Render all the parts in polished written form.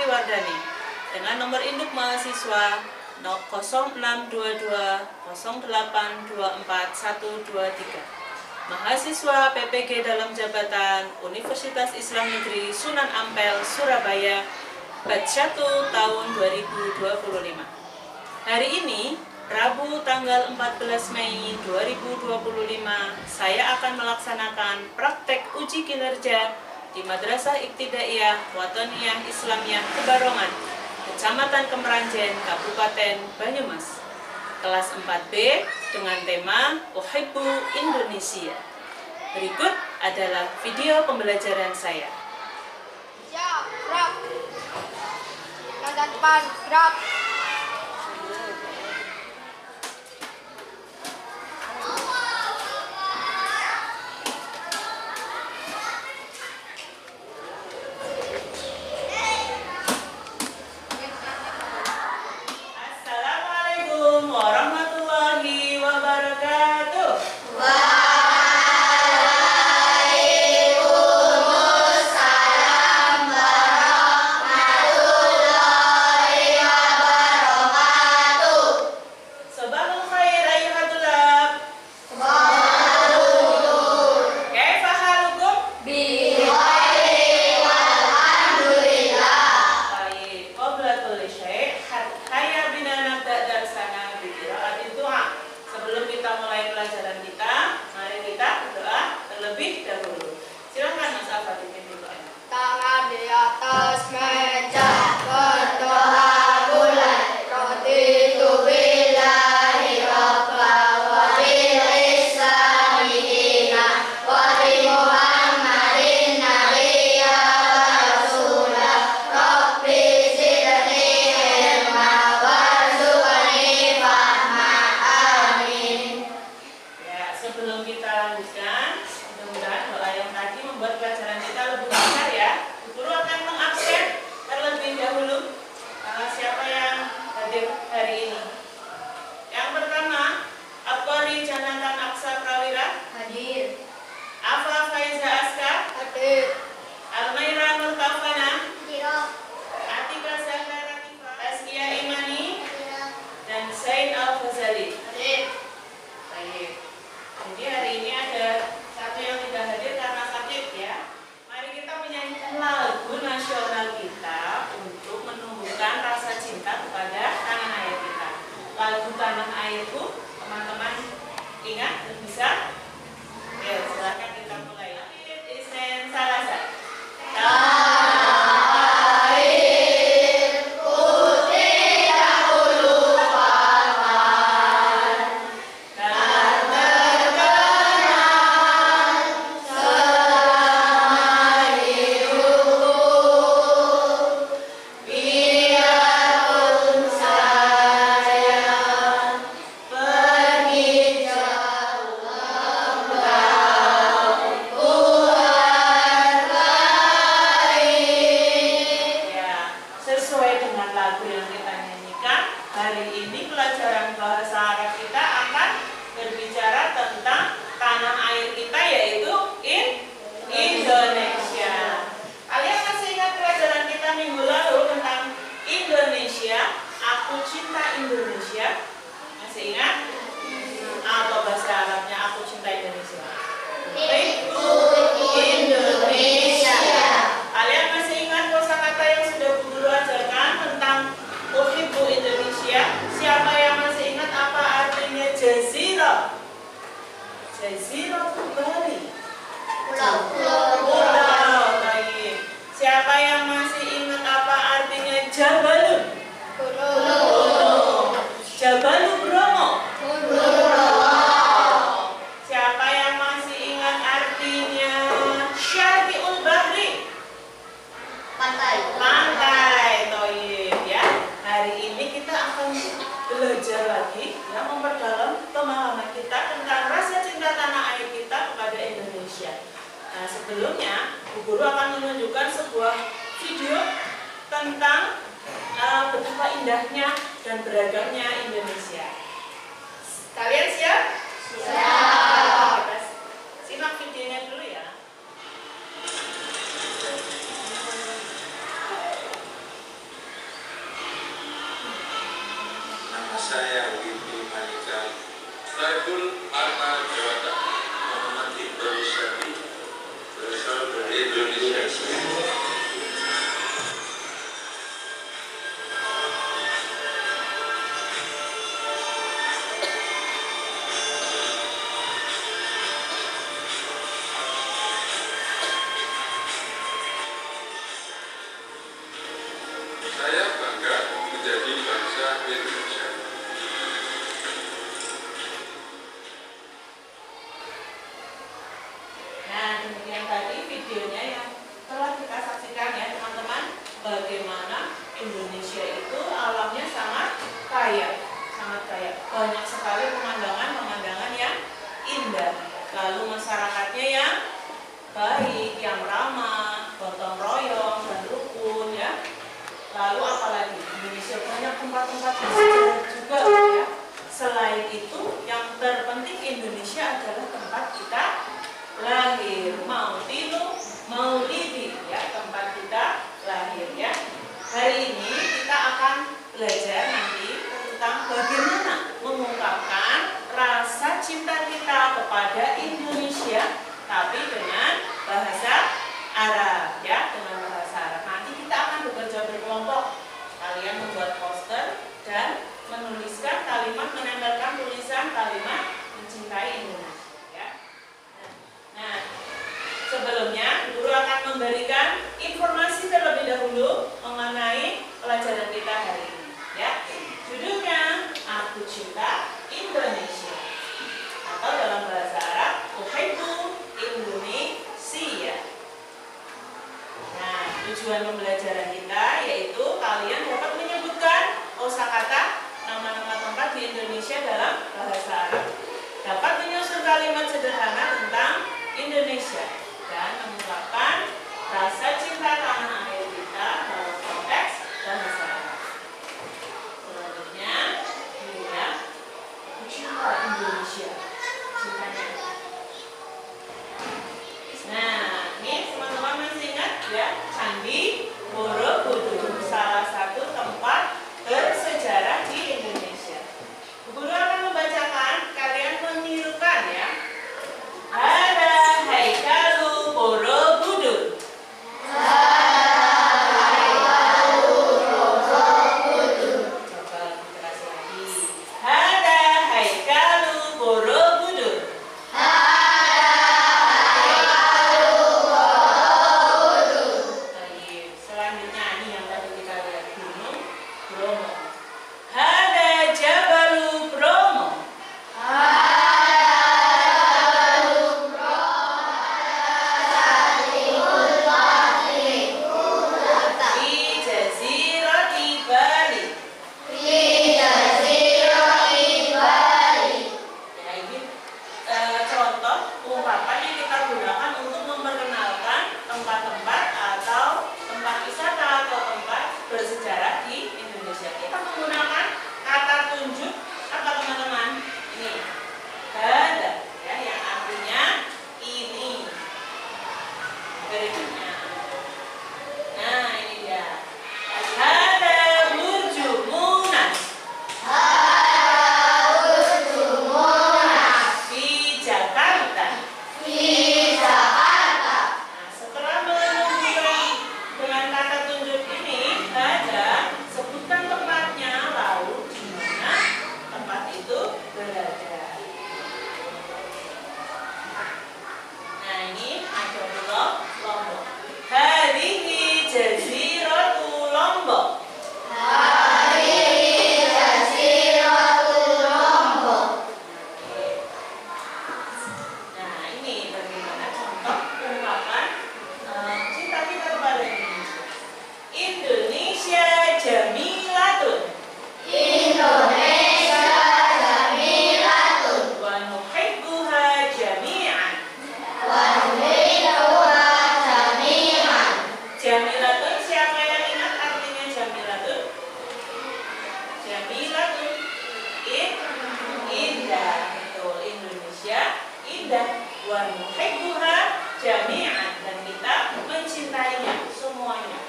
Wardani dengan nomor induk mahasiswa 0622 0824123. Mahasiswa PPG dalam jabatan Universitas Islam Negeri Sunan Ampel, Surabaya, batch 1 tahun 2025. Hari ini, Rabu tanggal 14 Mei 2025, saya akan melaksanakan praktek uji kinerja di Madrasah Ibtidaiyah Wataniyah Islamiyah Kebarongan, Kecamatan Kemeranjen, Kabupaten Banyumas. Kelas 4B dengan tema Uhibbu Indonesia. Berikut adalah video pembelajaran saya. Siap, gerak. Nada depan, gerak. Assalamualaikum warahmatullahi wabarakatuh. Waalaikumsalam warahmatullahi wabarakatuh. Sabahul khair ayyuhat tulab. Kaifa halukum? Bikhair walhamdulillah. Baik, qabla kulli syai' hayya bina nabda darsana bi qira'atil du'a. Sebelum kita mulai pelajaran kita, mari kita berdoa terlebih dahulu. Silakan Mas Alfa pimpin doanya. Tangan di atas meja, berdoa mulai. Raditu billahi rabba wa bil islami dina wa bi Muhammadin nabiyya wa rasula. Rabbi zidni ilma warzuqni fahma. Amin. Ya, sebelum kita lanjutkan, mudah-mudahan doa yang tadi membuat pelajaran kita lebih lancar ya. Guru akan mengabsen terlebih dahulu siapa yang hadir hari ini. Yang pertama, Abqari Janatan Aksa Prawira, Hadir. Afa Faiza Aska, Hadir. Almaira Nurtafana, Tidak. Atika Zahra Ratifa, Taskia Imani, dan Zain Al-Ghazali. Hadir. Baik. Jadi hari ini ada satu yang tidak hadir karena sakit ya. Mari kita menyanyikan lagu nasional kita untuk menumbuhkan rasa cinta kepada tanah air kita. Lagu Tanah Airku, teman-teman ingat dan bisa? Ya, silakan kita mulai. Isnen Salasa. Ya, sesuai dengan lagu yang kita nyanyikan, hari ini pelajaran bahasa Arab kita akan berbicara tentang tanah air kita, yaitu Indonesia. Kalian masih ingat pelajaran kita minggu lalu tentang Indonesia? Aku cinta Indonesia. Masih ingat? Atau bahasa Arabnya aku cinta Indonesia? Uhibbu Indonesia. Kalian masih ingat kosakata yang sudah Bu Guru ajarkan tentang Uhibbu Indonesia? Siapa yang masih ingat apa artinya jazirah? Jazirah Bali. Pulau. Baik. Siapa yang masih ingat apa artinya Jabalun? Gunung. Jabalun Bromo. Siapa yang masih ingat artinya Syati'ul Bahri? Pantai. Toyib ya. Hari ini kita akan belajar lagi ya, memperdalam pemahaman kita tentang rasa cinta tanah air kita kepada Indonesia. Nah, sebelumnya Bu Guru akan menunjukkan sebuah video tentang betapa indahnya dan beragamnya Indonesia. Kalian siap? Siap. Kita simak videonya dulu ya. Saya Windu Manika Saiful Arna Dewata Muhammad Ibrahim Syafi berasal dari Indonesia. Saya bangga menjadi bangsa Indonesia. Nah, demikian tadi videonya yang telah kita saksikan ya teman-teman, bagaimana Indonesia itu alamnya sangat kaya, banyak sekali pemandangan-pemandangan yang indah, lalu masyarakatnya yang baik, yang ramah, gotong royong dan rukun ya. Lalu apalagi Indonesia banyak tempat-tempat bersejarah juga ya. Selain itu yang terpenting Indonesia adalah tempat kita lahir, maulidi ya, tempat kita lahir ya. Hari ini kita akan belajar nanti tentang bagaimana mengungkapkan rasa cinta kita kepada Indonesia tapi dengan bahasa Arab ya, dengan bahasa Arab. Nanti kita akan bekerja berkelompok. Kalian membuat poster dan menuliskan kalimat, menempelkan tulisan kalimat mencintai Indonesia ya. Nah, sebelumnya guru akan memberikan informasi terlebih dahulu mengenai pelajaran kita hari ini ya. Judulnya Aku Cinta Indonesia atau dalam bahasa Arab Uhibbu Indonesia. Nah, tujuan pembelajaran kita yaitu kalian dapat menyebutkan kosakata nama-nama tempat di Indonesia dalam bahasa Arab, dapat menyusun kalimat sederhana tentang Indonesia dan mengungkapkan rasa cinta tanah air kita dalam konteks bahasa Arab. Selanjutnya, ya, cinta Indonesia, cintanya. Nah, ini teman-teman masih ingat ya, Candi Borobudur, salah satu tempat bersejarah di Indonesia. Guru akan membacakan, kalian menirukan ya. Ada Haikalu Borobudur. Coba keras lagi. Ada Haikalu Borobudur. Baik, selanjutnya ini yang tadi kita lihat, Gunung Bromo. Ada Jabalu Bromo. Fi Jazirati Bali. Ya, ini contoh ungkapan yang kita gunakan untuk memperkenalkan tempat-tempat atau tempat wisata atau tempat bersejarah di Indonesia. Kita menggunakan kata tunjuk apa teman-teman? Ini ada ya, yang artinya ini. Berikutnya. Nah, ini dia. Ada Burju Munas. Di Jakarta. Nah, setelah menunjukkan dengan kata tunjuk ini, ada sebutkan tempatnya, lalu di mana tempat itu berada. Nah, ini ada Lombok. Hadihi Jaziratu Lombok. Nah, ini bagaimana contoh ungkapan cinta kita kepada Indonesia. Indonesia Jamilatun. Wa nuhibbuha jami'an. Jamilatun, siapa yang ingat artinya Jamilatun? Jamilatun, indah. Betul, Indonesia indah. Wa nuhibbuha jami'an, dan kita mencintainya semuanya.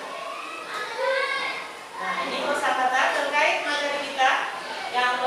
Nah, ini kosakata terkait materi kita. Yang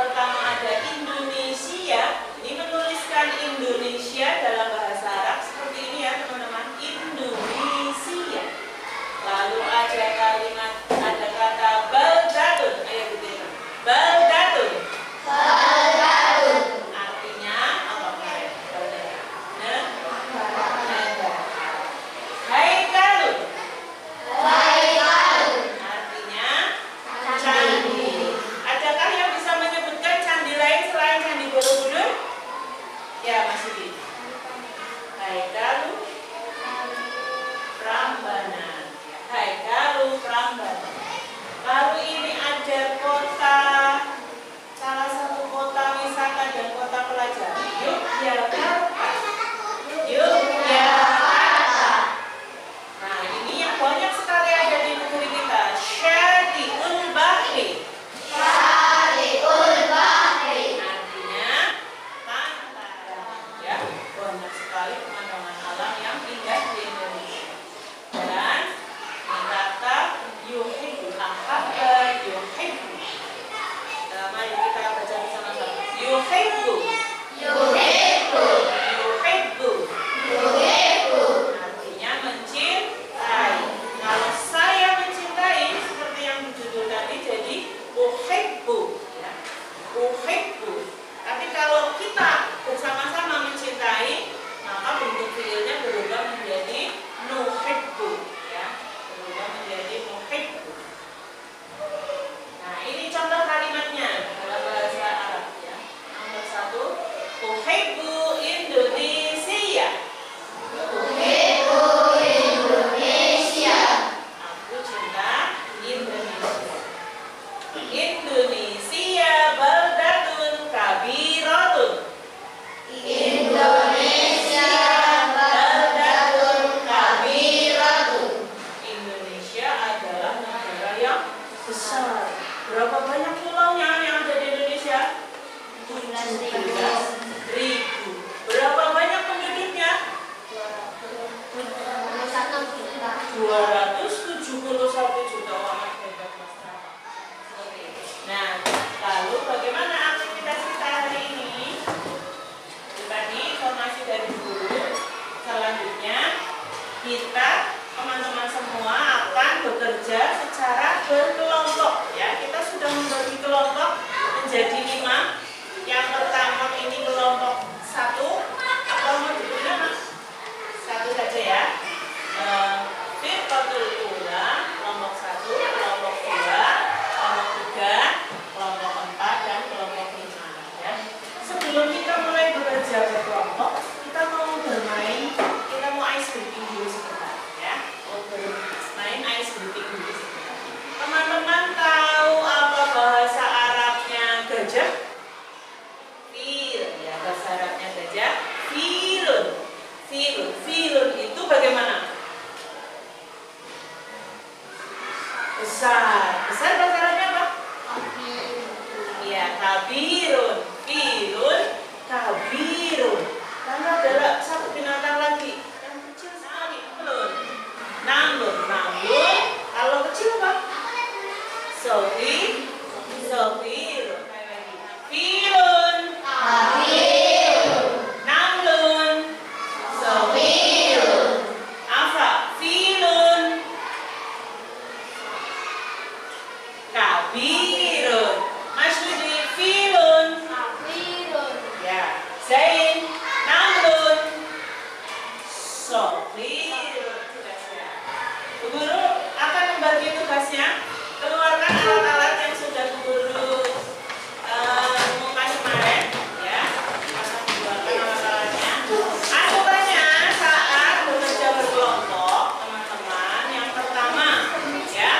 Ya, kabirun. Firun, kabirun. Lalu ada satu binatang lagi yang kecil sekali. Namlun. Namlun. Kalau kecil apa? Sofi. Sofirun. Firun. Namlun. Afra. Filun. Kabirun. Mas Ludi. Filun. Ya. Zain. Namlun. Sofirun. Sudah siap. Bu Guru akan membagi tugasnya. Keluarkan alat-alat yang sudah Bu Guru umumkan kemarin, ya. Akan keluarkan alat-alatnya. Aturannya saat bekerja berkelompok, teman-teman, yang pertama, ya,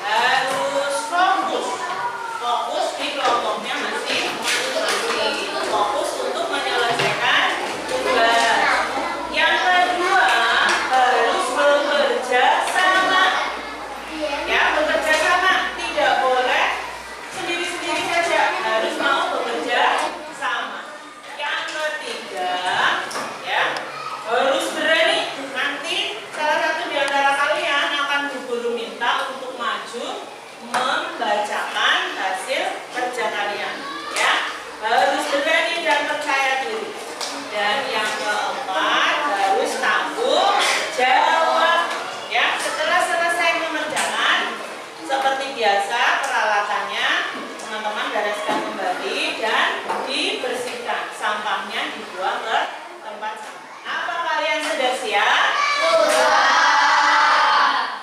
harus fokus di kelompoknya masing-masing, fokus untuk menyelesaikan tugas. Yang kedua, harus bekerja sama. Ya, bekerja sama, tidak boleh sendiri-sendiri saja, harus mau bekerja sama. Yang ketiga, ya, harus berani. Nanti salah satu di antara kalian akan Bu Guru minta untuk maju membacakan hasil kerja kalian, ya. Harus berani dan percaya diri. Dan yang keempat, harus tanggung jawab. Ya, setelah selesai mengerjakan, seperti biasa peralatannya teman-teman bereskan kembali dan dibersihkan. Sampahnya dibuang ke tempat sampah. Apa kalian sudah siap?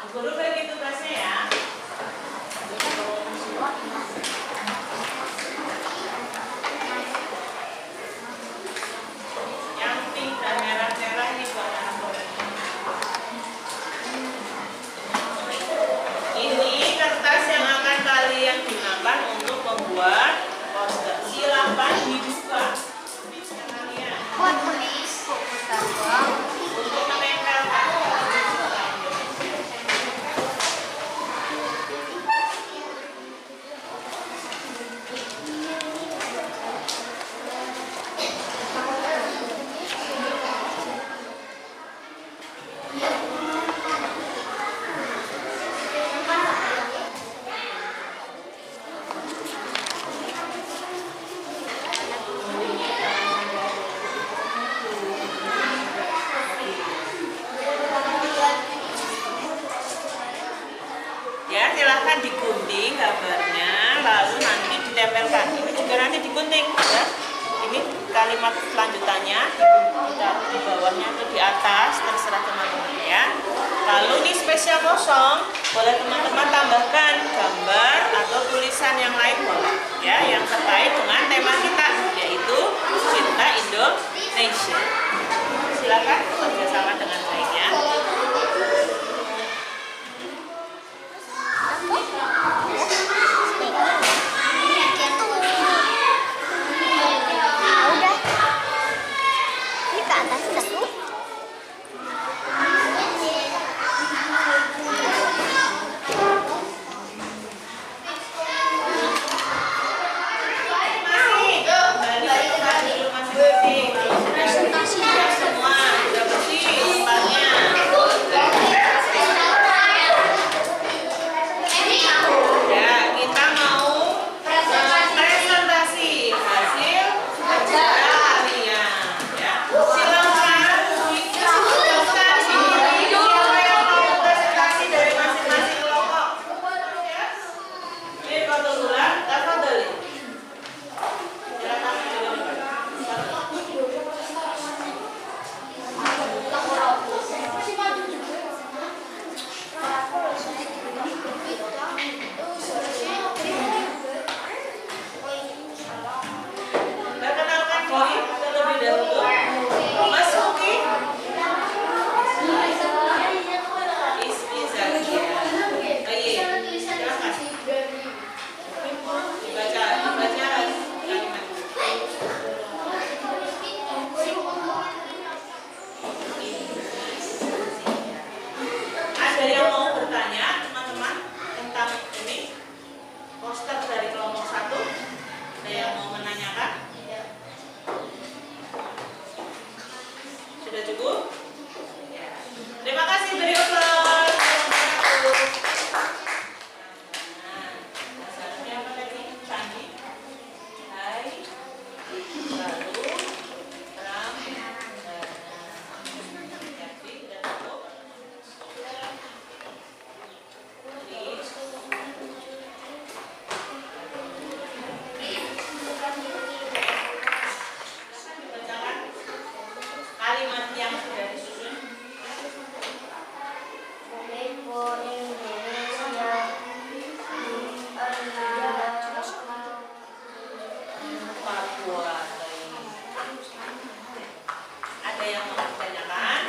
Bu Guru bagi tugasnya ya. Yang pink dan merah-merah ini buat anak-anak. Ini kertas yang akan kalian gunakan untuk membuat poster. Silakan dibuka. Bisa kalian untuk menempelkan. Ya, silahkan digunting gambarnya, lalu nanti ditempelkan. Ini juga nanti digunting, ya. Ini kalimat selanjutannya ditaruh di bawahnya atau di atas, terserah teman-teman ya. Lalu ini spesial kosong, boleh teman-teman tambahkan gambar atau tulisan yang lain boleh, ya, yang terkait dengan tema kita, yaitu Cinta Indonesia. Silakan bekerjasama dengan baik ya. Kembali ke tempat dulu masing-masing. Sudah semua, sudah bersih tempatnya. buat. Ada yang mau ditanyakan?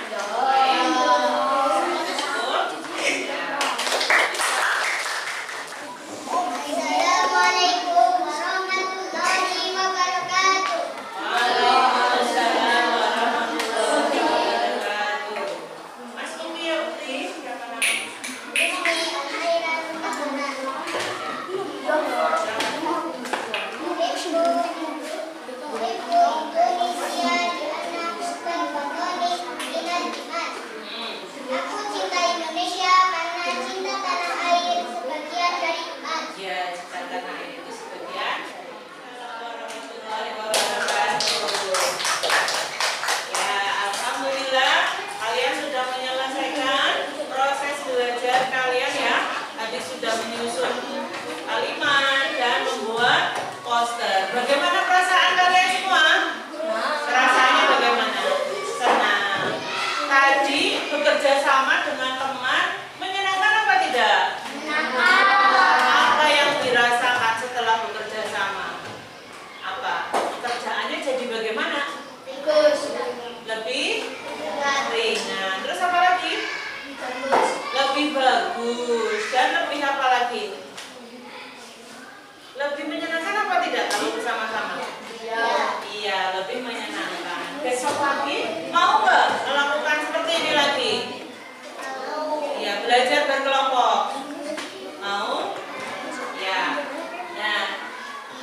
Assalamualaikum warahmatullahi wabarakatuh. Waalaikumsalam warahmatullahi wabarakatuh. Mas Umi ya Uti, siapa namanya? Aku cinta Indonesia karena cinta tanah air sebagian dari iman. Ya, cinta tanah air itu sebagian. Assalamualaikum warahmatullahi wabarakatuh. Ya, alhamdulillah kalian sudah menyelesaikan proses belajar kalian ya. Tadi sudah menyusun kalimat dan membuat poster. Bagaimana perasaan kalian semua? Rasanya bagaimana? Senang. Tadi bekerja sama dengan teman menyenangkan apa tidak? Apa yang dirasakan setelah bekerja sama? Apa? Pekerjaannya jadi bagaimana? Lebih ringan. Terus apa lagi? Lebih bagus. Dan lebih apa lagi? Lebih menyenangkan apa tidak kalau bersama-sama? Iya, lebih menyenangkan. Besok lagi mau nggak melakukan seperti ini lagi? Iya, belajar berkelompok. Mau? Ya. Nah,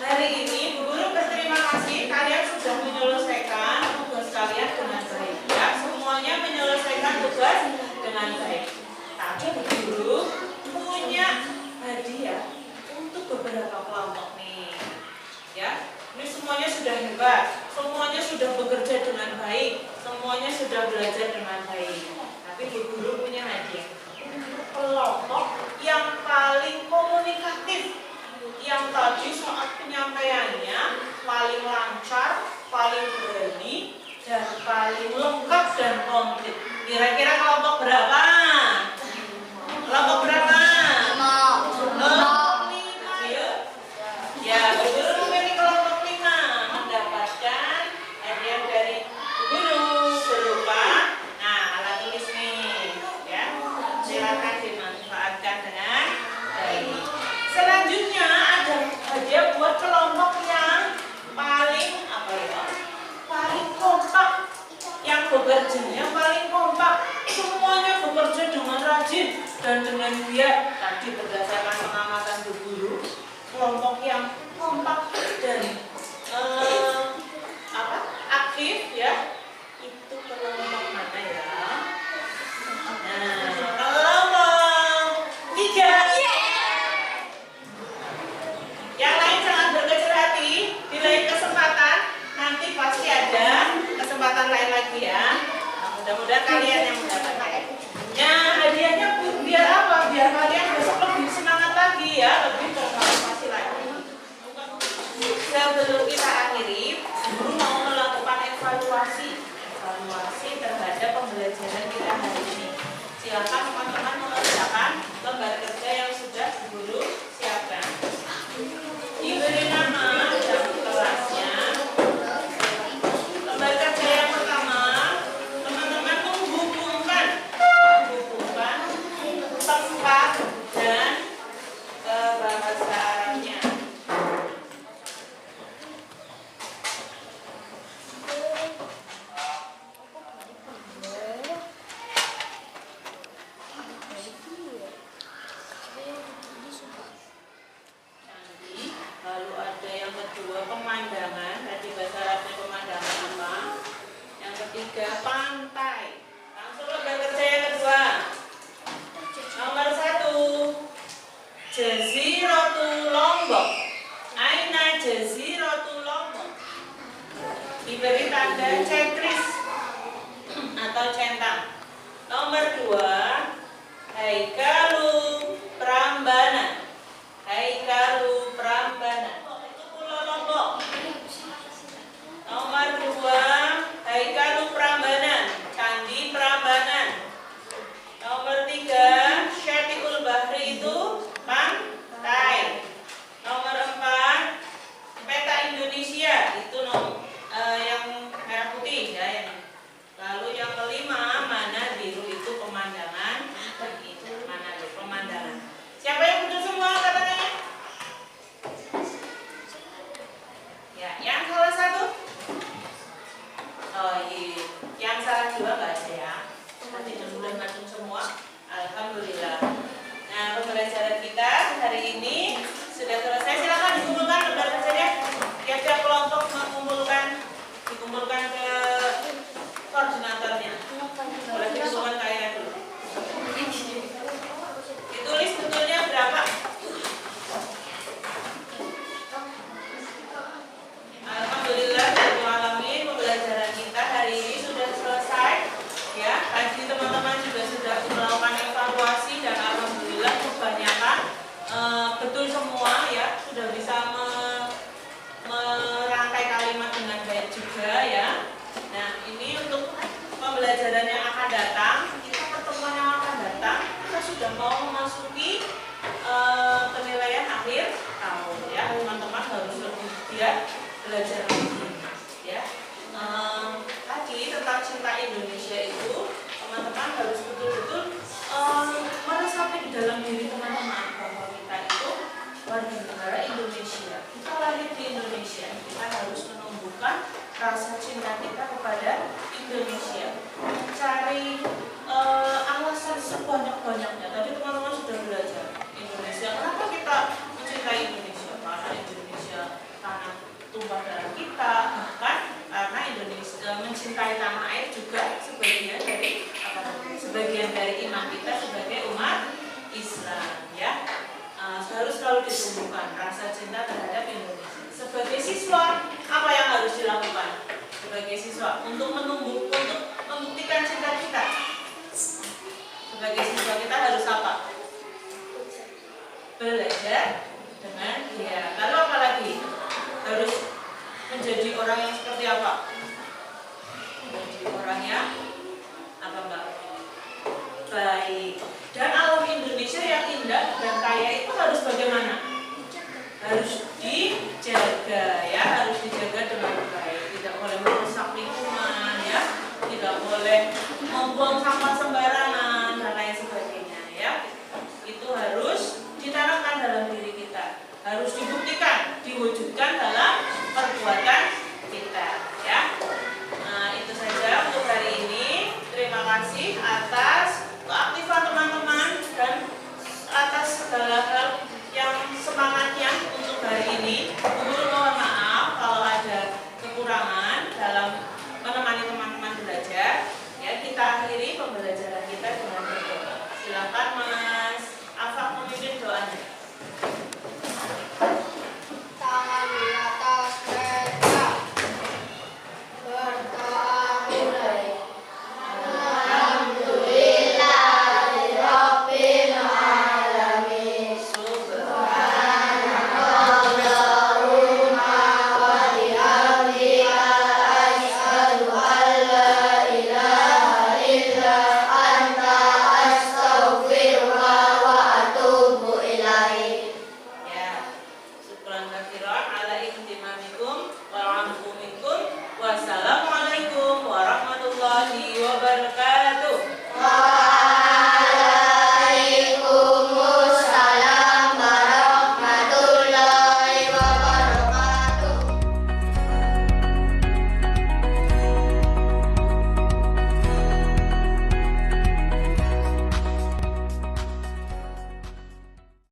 hari ini Bu Guru berterima kasih kalian sudah menyelesaikan tugas kalian dengan baik. Ya, semuanya menyelesaikan tugas dengan baik. Tapi Bu Guru punya hadiah untuk beberapa kelompok nih. Ya, ini semuanya sudah hebat, semuanya sudah bekerja dengan baik, semuanya sudah belajar dengan baik. Tapi Bu Guru punya hadiah untuk kelompok yang paling komunikatif, yang tadi saat penyampaiannya paling lancar, paling berani, dan paling lengkap dan komplit. Kira-kira kelompok berapa? Kelompok berapa? Kelompok 5 ya. Ya, Bu Guru memilih kelompok 5 mendapatkan hadiah dari Bu Guru berupa alat tulis nih, ya. Silakan dimanfaatkan dengan baik. Selanjutnya ada hadiah buat kelompok yang paling apa ya? Paling kompak, yang bekerjanya paling kompak, semuanya bekerja dengan rajin dan dengan giat. Tadi berdasarkan pengamatan Bu Guru, kelompok yang kompak dan aktif ya, itu kelompok mana ya? Nah, kelompok 3. Yang lain jangan berkecil hati, di lain kesempatan nanti pasti ada kesempatan lain lagi ya. Nah, mudah-mudahan kalian yang mendapatkan. Nah, hadiahnya biar apa? Biar kalian besok lebih semangat lagi ya, lebih bermotivasi lagi. Sebelum kita akhiri, Guru mau melakukan evaluasi terhadap pembelajaran kita hari ini. Silakan teman-teman mengerjakan lembar kerja yang sudah Guru siapkan. Diberi nama dan kelasnya. Lembar kerja yang pertama, teman-teman menghubungkan tempat dan bahasa Arabnya. Lalu ada yang kedua pemandangan, tadi bahasa Arabnya pemandangan apa? Yang ketiga pantai. Langsung lembar kerja yang kedua. Nomor 1, Jaziratul Lombok. Aina Jaziratul Lombok. Diberi tanda cetris atau centang. Nomor 2, Haikalu Prambanan. Haikalu Prambanan. Itu Pulau Lombok. Nomor 2, Haikalu Prambanan. Candi Prambanan. Nomor 3, Syatiul Bahri itu pantai. Nomor 4, peta Indonesia itu nomor Ya, yang salah satu? Oh iya, yang salah dua nggak ada ya. Nanti sudah masuk semua. Alhamdulillah. Nah, pembelajaran kita hari ini sudah selesai. Silakan dikumpulkan lembar kerjanya. Tiap-tiap kelompok dikumpulkan ke koordinatornya. Boleh dikumpulkan ke Aira dulu. Ditulis betulnya berapa? Alhamdulillah alamin pembelajaran kita hari ini sudah selesai. Ya, tadi teman-teman juga sudah melakukan evaluasi dan alhamdulillah kebanyakan betul semua ya, sudah bisa merangkai kalimat dengan baik juga ya. Nah, ini untuk pembelajaran yang akan datang, pertemuan yang akan datang, kita sudah mau memasuki penilaian akhir tahun ya. Teman-teman harus lebih giat belajar lagi ya. Tadi tentang cinta Indonesia itu teman-teman harus betul-betul meresapi di dalam diri teman-teman bahwa kita itu warga negara Indonesia, kita lahir di Indonesia, kita harus menumbuhkan rasa cinta kita kepada Indonesia, cari alasan sebanyak-banyaknya. Tadi teman-teman sudah belajar Indonesia, kenapa kita mencintai Indonesia? Karena Indonesia tanah tumpah darah kita, bahkan karena Indonesia mencintai tanah air juga sebagian dari iman kita sebagai umat Islam ya. Harus selalu ditumbuhkan rasa cinta terhadap Indonesia. Sebagai siswa, apa yang harus dilakukan? Sebagai siswa untuk membuktikan cinta kita. Sebagai siswa kita harus apa? Belajar dengan giat. Lalu apa lagi? Harus menjadi orang yang seperti apa?